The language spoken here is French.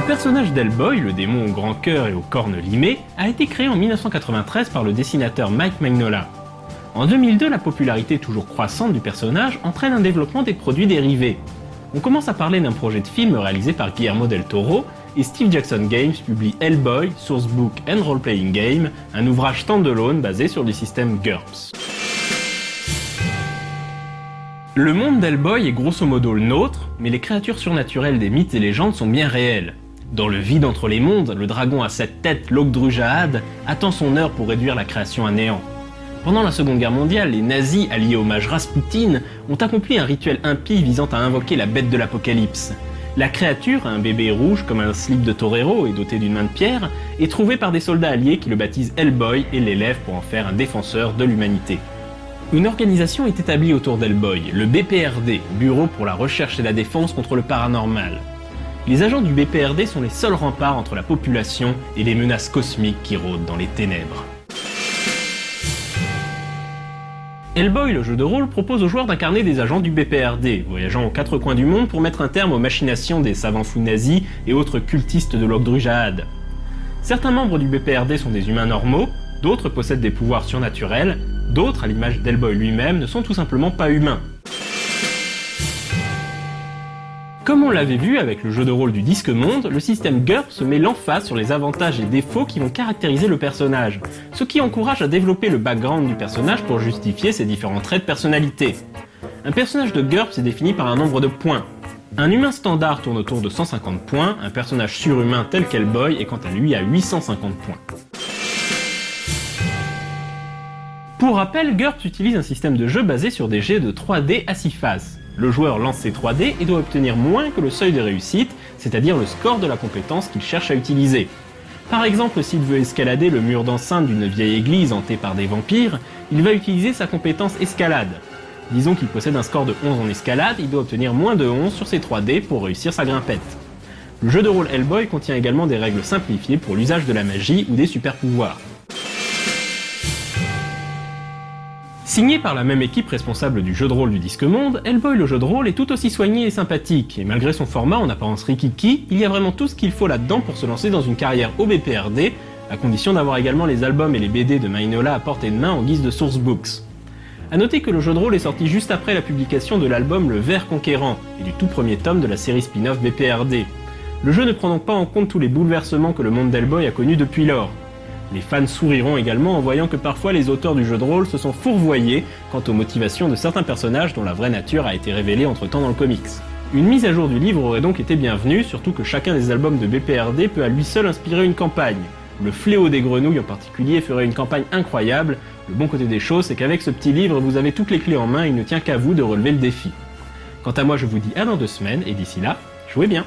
personnage d'Hellboy, le démon au grand cœur et aux cornes limées, a été créé en 1993 par le dessinateur Mike Mignola. En 2002, la popularité toujours croissante du personnage entraîne un développement des produits dérivés. On commence à parler d'un projet de film réalisé par Guillermo del Toro, et Steve Jackson Games publie Hellboy, Sourcebook and Role-Playing Game, un ouvrage standalone basé sur du système GURPS. Le monde d'Hellboy est grosso modo le nôtre, mais les créatures surnaturelles des mythes et légendes sont bien réelles. Dans le vide entre les mondes, le dragon à 7 têtes, l'Ogdrujaad, attend son heure pour réduire la création à néant. Pendant la Seconde Guerre mondiale, les nazis, alliés au mage Rasputin, ont accompli un rituel impie visant à invoquer la bête de l'apocalypse. La créature, un bébé rouge comme un slip de torero et doté d'une main de pierre, est trouvée par des soldats alliés qui le baptisent Hellboy et l'élèvent pour en faire un défenseur de l'humanité. Une organisation est établie autour d'Hellboy, le BPRD, Bureau pour la recherche et la défense contre le paranormal. Les agents du BPRD sont les seuls remparts entre la population et les menaces cosmiques qui rôdent dans les ténèbres. Hellboy, le jeu de rôle, propose aux joueurs d'incarner des agents du BPRD, voyageant aux quatre coins du monde pour mettre un terme aux machinations des savants fous nazis et autres cultistes de l'Ogdrujaad. Certains membres du BPRD sont des humains normaux, d'autres possèdent des pouvoirs surnaturels, d'autres, à l'image d'Hellboy lui-même, ne sont tout simplement pas humains. Comme on l'avait vu avec le jeu de rôle du Disque Monde, le système GURPS met l'emphase sur les avantages et défauts qui vont caractériser le personnage, ce qui encourage à développer le background du personnage pour justifier ses différents traits de personnalité. Un personnage de GURPS est défini par un nombre de points. Un humain standard tourne autour de 150 points, un personnage surhumain tel qu'Hellboy est quant à lui à 850 points. Pour rappel, GURPS utilise un système de jeu basé sur des jets de 3D à 6 faces. Le joueur lance ses 3D et doit obtenir moins que le seuil de réussite, c'est-à-dire le score de la compétence qu'il cherche à utiliser. Par exemple, s'il veut escalader le mur d'enceinte d'une vieille église hantée par des vampires, il va utiliser sa compétence escalade. Disons qu'il possède un score de 11 en escalade, il doit obtenir moins de 11 sur ses 3D pour réussir sa grimpette. Le jeu de rôle Hellboy contient également des règles simplifiées pour l'usage de la magie ou des super-pouvoirs. Signé par la même équipe responsable du jeu de rôle du Disque Monde, Hellboy le jeu de rôle est tout aussi soigné et sympathique, et malgré son format en apparence rikiki, il y a vraiment tout ce qu'il faut là-dedans pour se lancer dans une carrière au BPRD, à condition d'avoir également les albums et les BD de Mignola à portée de main en guise de sourcebooks. A noter que le jeu de rôle est sorti juste après la publication de l'album Le Ver Conquérant, et du tout premier tome de la série spin-off BPRD. Le jeu ne prend donc pas en compte tous les bouleversements que le monde d'Hellboy a connus depuis lors. Les fans souriront également en voyant que parfois les auteurs du jeu de rôle se sont fourvoyés quant aux motivations de certains personnages dont la vraie nature a été révélée entre-temps dans le comics. Une mise à jour du livre aurait donc été bienvenue, surtout que chacun des albums de BPRD peut à lui seul inspirer une campagne. Le fléau des grenouilles en particulier ferait une campagne incroyable. Le bon côté des choses, c'est qu'avec ce petit livre, vous avez toutes les clés en main et il ne tient qu'à vous de relever le défi. Quant à moi, je vous dis à dans 2 semaines, et d'ici là, jouez bien!